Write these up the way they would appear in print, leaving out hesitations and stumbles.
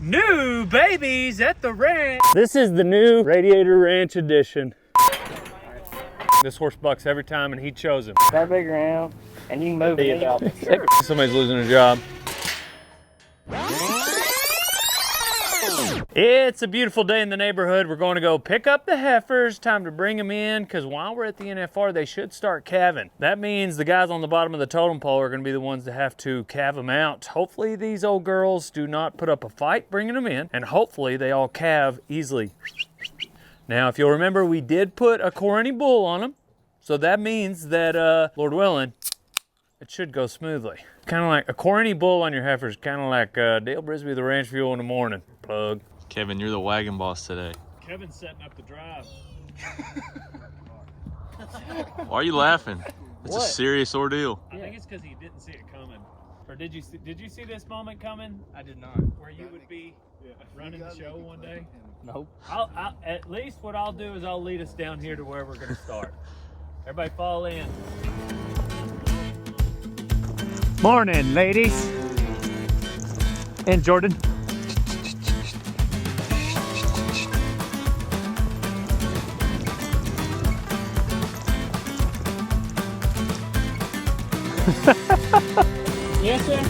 New babies at the ranch. This is the new Radiator Ranch edition. This horse bucks every time and he chose him. That big around and you can move it out. Sure. Somebody's losing a job. It's a beautiful day in the neighborhood. We're going to go pick up the heifers. Time to bring them in because while we're at the NFR, they should start calving. That means the guys on the bottom of the totem pole are going to be the ones that have to calve them out. Hopefully these old girls do not put up a fight bringing them in, and hopefully they all calve easily. Now, if you'll remember, we did put a Corny bull on them, so that means that, Lord willing, it should go smoothly. Kind of like a Corny bull on your heifers, kind of like Dale Brisby, the ranch fuel in the morning. Plug. Kevin, you're the wagon boss today. Kevin's setting up the drive. Why are you laughing? It's What? a serious ordeal. I think it's because he didn't see it coming. Or did you see this moment coming? I did not. Where you would be running the show one day? Nope. At least what I'll do is I'll lead us down here to where we're going to start. Everybody fall in. Morning, ladies. And Jordan. Yes, sir.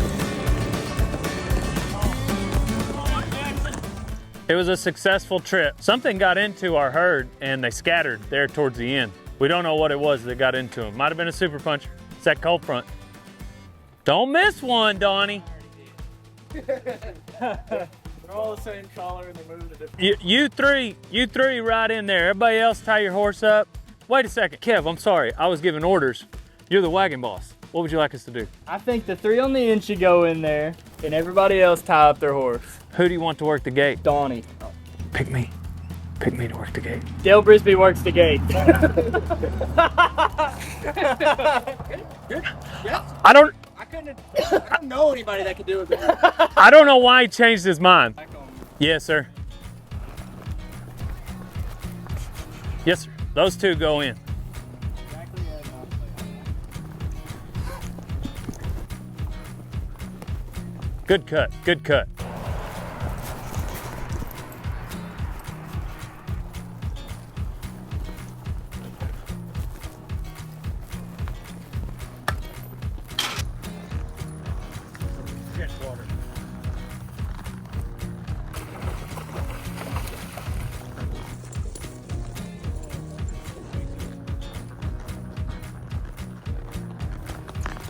It was a successful trip. Something got into our herd and they scattered there towards the end. We don't know what it was that got into them. Might have been a super puncher. It's that cold front. Don't miss one, Donnie. They're all the same color and they move to different. You three right in there. Everybody else tie your horse up. Wait a second. Kev, I'm sorry. I was giving orders. You're the wagon boss. What would you like us to do? I think the 3 on the end should go in there and everybody else tie up their horse. Who do you want to work the gate? Donnie. Pick me. Pick me to work the gate. Dale Brisby works the gate. I don't know anybody that could do it. I don't know why he changed his mind. Yes, sir. Yes, sir. Those two go in. Good cut, good cut.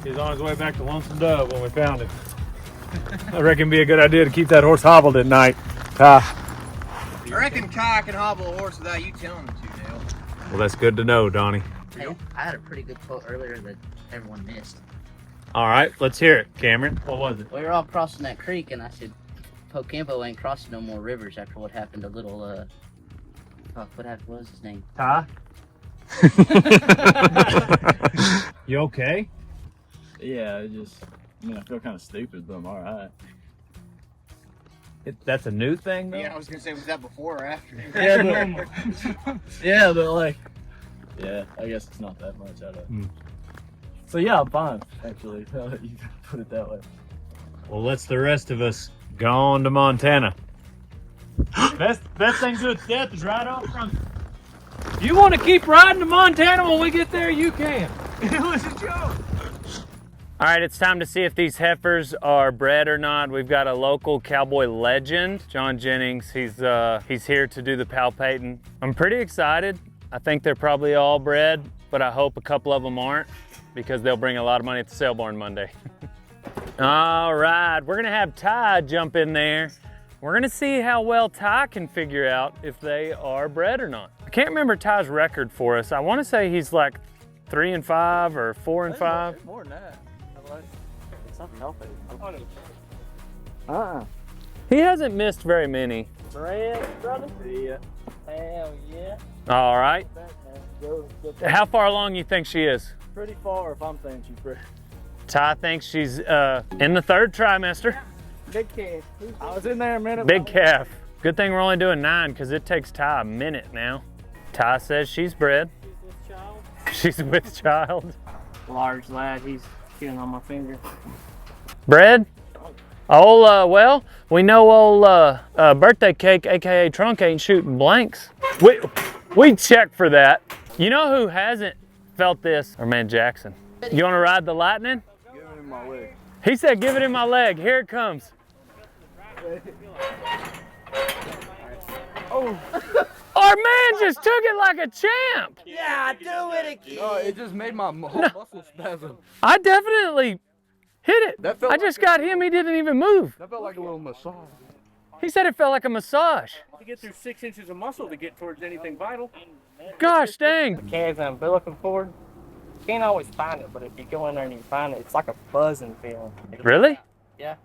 He's on his way back to Lonesome Dove when we found him. I reckon it'd be a good idea to keep that horse hobbled at night. I reckon Kai can hobble a horse without you telling him to, Dale. Well, that's good to know, Donnie. Hey, I had a pretty good quote earlier that everyone missed. All right, let's hear it, Cameron. What was it? We were all crossing that creek, and I said, Pocampo ain't crossing no more rivers after what happened to little, what was his name? Ty? You okay? Yeah, I feel kind of stupid, but I'm all right. That's a new thing, though? Yeah, I was going to say, was that before or after? Yeah, but like, yeah, I guess it's not that much. So yeah, I'm fine, actually. You put it that way. Well, let's the rest of us go on to Montana. best thing to its death is right off front. You want to keep riding to Montana when we get there, you can. It was a joke. All right, it's time to see if these heifers are bred or not. We've got a local cowboy legend, John Jennings. He's here to do the palpating. I'm pretty excited. I think they're probably all bred, but I hope a couple of them aren't because they'll bring a lot of money at the sale barn Monday. All right, we're gonna have Ty jump in there. We're gonna see how well Ty can figure out if they are bred or not. I can't remember Ty's record for us. I wanna say he's like 3-5 or 4-5. More than that. Something else. He hasn't missed very many. Brad, brother? Yeah. Hell yeah. All right. Go How far along you think she is? pretty far if I'm saying she's pretty. Ty thinks she's in the 3rd trimester. Big calf. I was in there a minute. Big calf. Good thing we're only doing 9 because it takes Ty a minute now. Ty says she's bred. She's with child. Large lad, he's chewing on my finger. Bred? Well, we know old birthday cake, aka Trunk, ain't shooting blanks. We checked for that. You know who hasn't felt this? Our man Jackson. You want to ride the Lightning? Give it in my leg. He said, "Give it in my leg." Here it comes. Oh. Our man just took it like a champ. Yeah, do it again. No, it just made my whole muscle spasm. I definitely hit it. That felt I just got him. He didn't even move. That felt like a little massage. He said it felt like a massage. To get through 6 inches of muscle to get towards anything vital. Gosh dang. Calves and umbilical cord. You can't always find it, but if you go in there and you find it, it's like a buzzing feeling. Really? Yeah.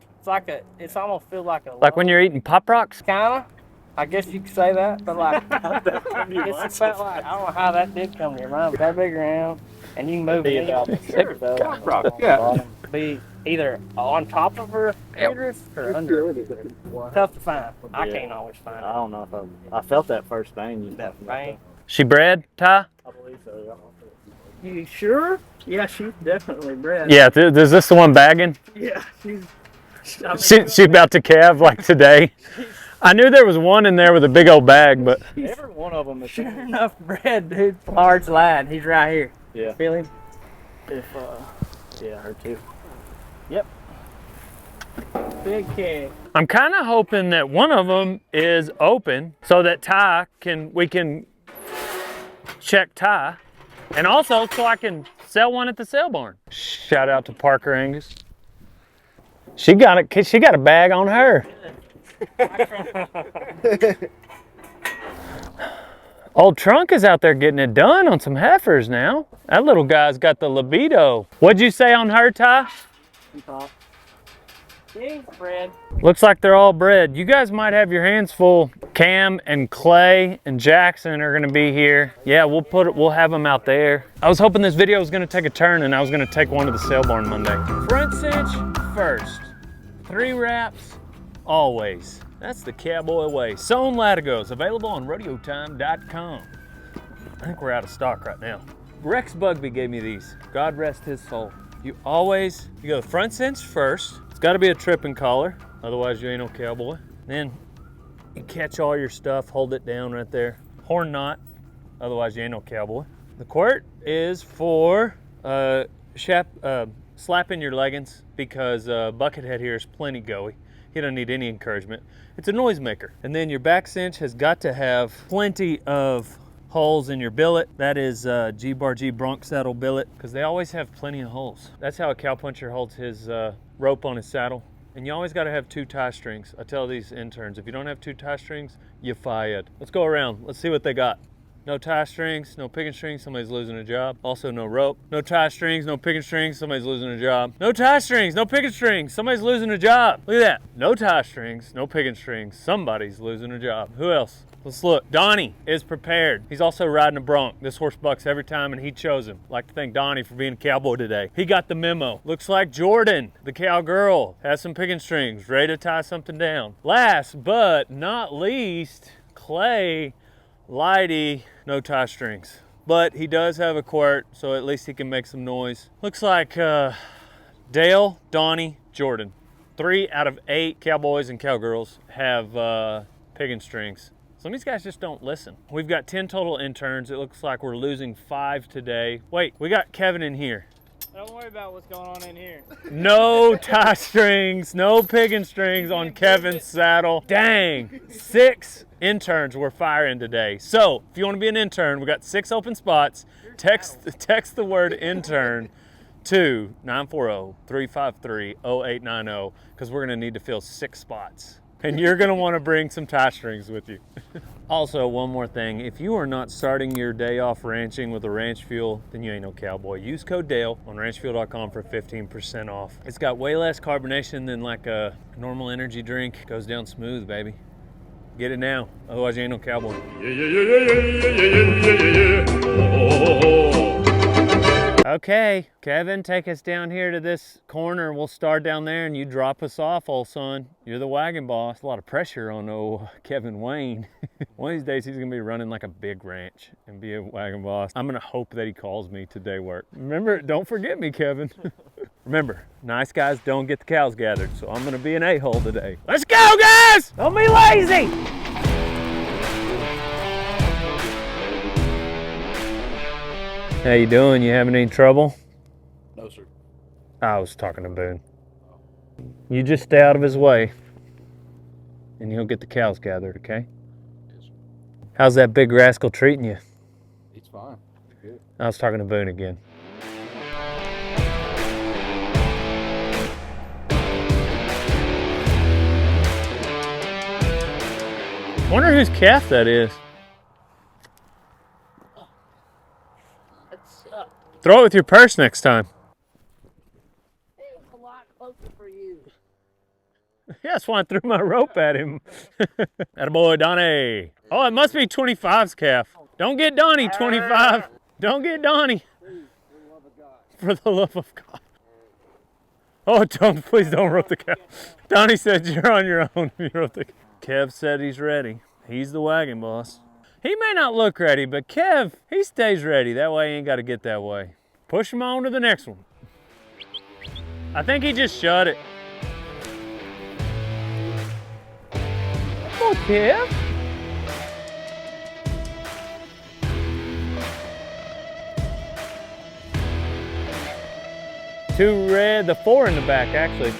It's almost feel like a Like when you're eating Pop Rocks? kinda. I guess you could say that, but like it's felt like, I don't know how that did come to your mind, but that big around and you can move it be either on top of her uterus or under her. Tough to find. I can't always find it. I don't know if I felt that first thing. That thing. She bred, Ty? I believe so. You sure? Yeah, she's definitely bred. Yeah, is this the one bagging? Yeah, She about to calve like today. I knew there was one in there with a big old bag, but Every one of them is. sure enough bred, dude. Large lad. He's right here. Yeah. Feel him? Yeah, her too. Yep. Big kid. I'm kind of hoping that one of them is open so that we can check Ty, and also so I can sell one at the sale barn. Shout out to Parker Angus. She got a bag on her. Old Trunk is out there getting it done on some heifers now. That little guy's got the libido. What'd you say on her, Ty? He's bred. Looks like they're all bred. You guys might have your hands full. Cam and Clay and Jackson are gonna be here. Yeah, we'll have them out there. I was hoping this video was gonna take a turn and I was gonna take one to the sale barn Monday. Front cinch first. 3 wraps, always. That's the cowboy way. Sewn latigos, available on rodeotime.com. I think we're out of stock right now. Rex Bugbee gave me these. God rest his soul. You go front cinch first. It's gotta be a tripping collar, otherwise you ain't no cowboy. Then you catch all your stuff, hold it down right there. Horn knot, otherwise you ain't no cowboy. The quirt is for slapping your leggings because Buckethead here is plenty goey. He doesn't need any encouragement. It's a noisemaker. And then your back cinch has got to have plenty of holes in your billet. That is G-Bar G bronc saddle billet because they always have plenty of holes. That's how a cowpuncher holds his rope on his saddle. And you always got to have 2 tie strings. I tell these interns, if you don't have 2 tie strings, you're fired. Let's go around. Let's see what they got. No tie strings, no picking strings, somebody's losing a job. Also no rope. No tie strings, no picking strings, somebody's losing a job. No tie strings, no picking strings, somebody's losing a job. Look at that. No tie strings, no picking strings, somebody's losing a job. Who else? Let's look. Donnie is prepared. He's also riding a bronc. This horse bucks every time and he chose him. Like to thank Donnie for being a cowboy today. He got the memo. Looks like Jordan, the cowgirl, has some picking strings, ready to tie something down. Last but not least, Clay Lighty, no tie strings. But he does have a quirt, so at least he can make some noise. Looks like Dale, Donnie, Jordan. 3 out of 8 cowboys and cowgirls have picking strings. Some of these guys just don't listen. We've got 10 total interns. It looks like we're losing 5 today. Wait, we got Kevin in here. Don't worry about what's going on in here. No tie strings, no picking strings on Kevin's saddle. Dang, 6 interns we're firing today. So if you want to be an intern, we got 6 open spots. Text the word intern to 940-353-0890 because we're going to need to fill 6 spots. And you're going to want to bring some tie strings with you. Also, one more thing. If you are not starting your day off ranching with a ranch fuel, then you ain't no cowboy. Use code DALE on ranchfuel.com for 15% off. It's got way less carbonation than like a normal energy drink. It goes down smooth, baby. Get it now, otherwise you ain't no cowboy. Okay, Kevin, take us down here to this corner. We'll start down there and you drop us off, old son. You're the wagon boss. A lot of pressure on old Kevin Wayne. One of these days he's gonna be running like a big ranch and be a wagon boss. I'm gonna hope that he calls me to day work. Remember, don't forget me, Kevin. Remember, nice guys don't get the cows gathered, so I'm gonna be an a-hole today. Let's go, guys! Don't be lazy! How you doing? You having any trouble? No, sir. I was talking to Boone. You just stay out of his way, and he'll get the cows gathered, okay? Yes, sir. How's that big rascal treating you? He's fine. He's good. I was talking to Boone again. Wonder whose calf that is. That's Throw it with your purse next time. it's a lot closer for you. Yeah, that's why I threw my rope at him. Attaboy, Donnie. Oh, it must be 25's calf. Don't get Donnie, 25. Don't get Donnie. For the love of God. Oh, please don't rope the calf. Donnie said you're on your own. You roped the calf. Kev said he's ready. He's the wagon boss. He may not look ready, but Kev, he stays ready. That way he ain't got to get that way. Push him on to the next one. I think he just shut it. Come on, Kev. Two red, the 4 in the back, actually.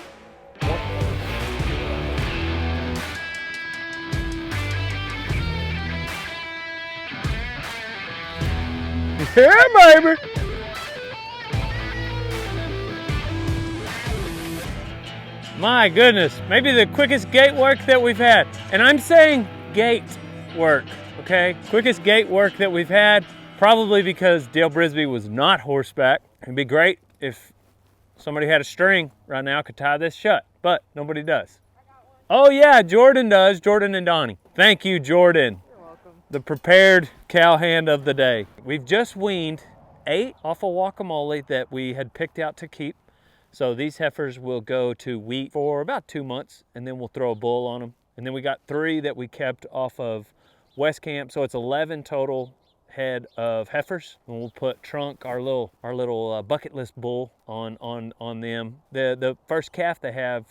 Yeah, baby. My goodness, maybe the quickest gate work that we've had. And I'm saying gate work, okay? Quickest gate work that we've had, probably because Dale Brisby was not horseback. It'd be great if somebody had a string right now, could tie this shut, but nobody does. Oh yeah, Jordan does, Jordan and Donnie. Thank you, Jordan. You're welcome. The prepared cow hand of the day. We've just weaned 8 off of guacamole that we had picked out to keep. So these heifers will go to wheat for about 2 months, and then we'll throw a bull on them. And then we got 3 that we kept off of West Camp, so it's 11 total head of heifers, and we'll put Trunk, our little bucket list bull, on them. The first calf they have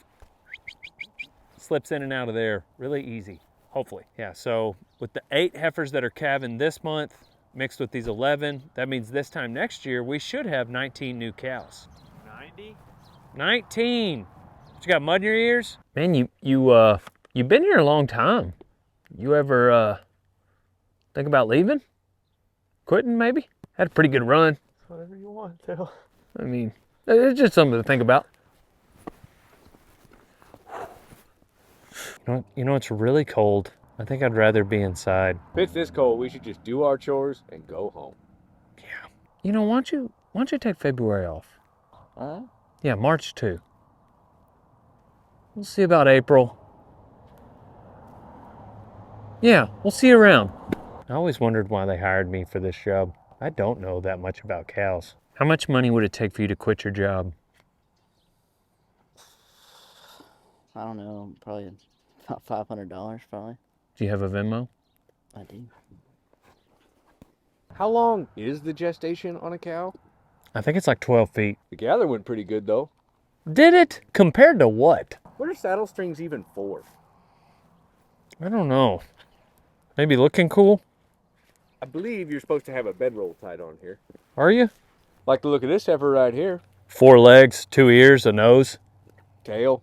slips in and out of there really easy, hopefully. Yeah, so with the 8 heifers that are calving this month mixed with these 11, that means this time next year we should have 19 new cows. 90? 19. But you got mud in your ears? Man, you've been here a long time. You ever think about leaving? Quitting, maybe? Had a pretty good run. Whatever you want, Phil. I mean, it's just something to think about. You know, it's really cold. I think I'd rather be inside. If it's this cold, we should just do our chores and go home. Yeah. You know, why don't you take February off? Yeah, March too. We'll see about April. Yeah, we'll see you around. I always wondered why they hired me for this job. I don't know that much about cows. How much money would it take for you to quit your job? I don't know, probably about $500 probably. Do you have a Venmo? I do. How long is the gestation on a cow? I think it's like 12 feet. The gather went pretty good, though. Did it? Compared to what? What are saddle strings even for? I don't know. Maybe looking cool? I believe you're supposed to have a bedroll tied on here. Are you? Like the look of this heifer right here. 4 legs, 2 ears, a nose. Tail.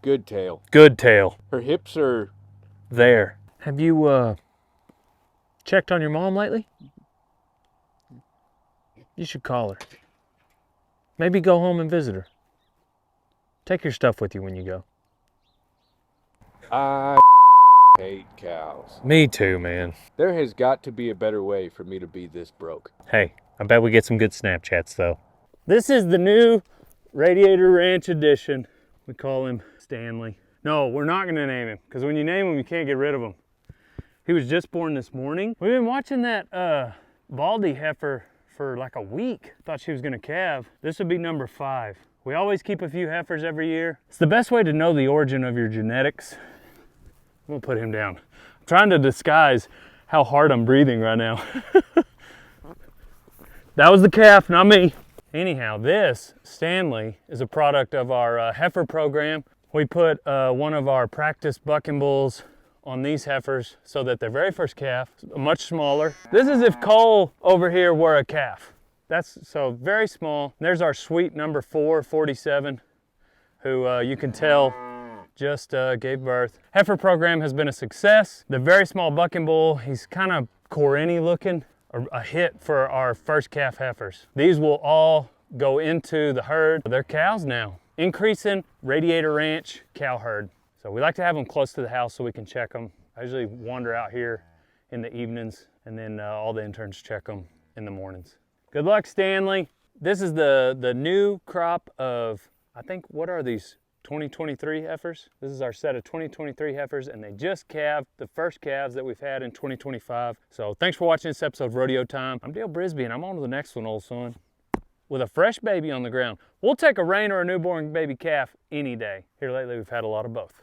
Good tail. Good tail. Her hips are... There. Have you, checked on your mom lately? You should call her. Maybe go home and visit her. Take your stuff with you when you go. I hate cows. Me too, man. There has got to be a better way for me to be this broke. Hey, I bet we get some good Snapchats, though. This is the new Radiator Ranch edition. We call him Stanley. No, we're not going to name him, because when you name him, you can't get rid of him. He was just born this morning. We've been watching that Baldy heifer for like a week. Thought she was going to calve. This would be number 5. We always keep a few heifers every year. It's the best way to know the origin of your genetics. I'm going to put him down. I'm trying to disguise how hard I'm breathing right now. That was the calf, not me. Anyhow, this, Stanley, is a product of our heifer program. We put one of our practice bucking bulls on these heifers so that their very first calf, much smaller. This is if Cole over here were a calf. That's so very small. There's our sweet number 4, 47, who you can tell just gave birth. Heifer program has been a success. The very small bucking bull, he's kind of Corrini looking, a hit for our first calf heifers. These will all go into the herd. They're cows now. Increasing Radiator Ranch cow herd. So we like to have them close to the house so we can check them. I usually wander out here in the evenings, and then all the interns check them in the mornings. Good luck, Stanley. This is the new crop of, I think, what are these, 2023 heifers? This is our set of 2023 heifers, and they just calved, the first calves that we've had in 2025. So thanks for watching this episode of Rodeo Time. I'm Dale Brisby, and I'm on to the next one, old son. With a fresh baby on the ground. We'll take a rein or a newborn baby calf any day. Here lately, we've had a lot of both.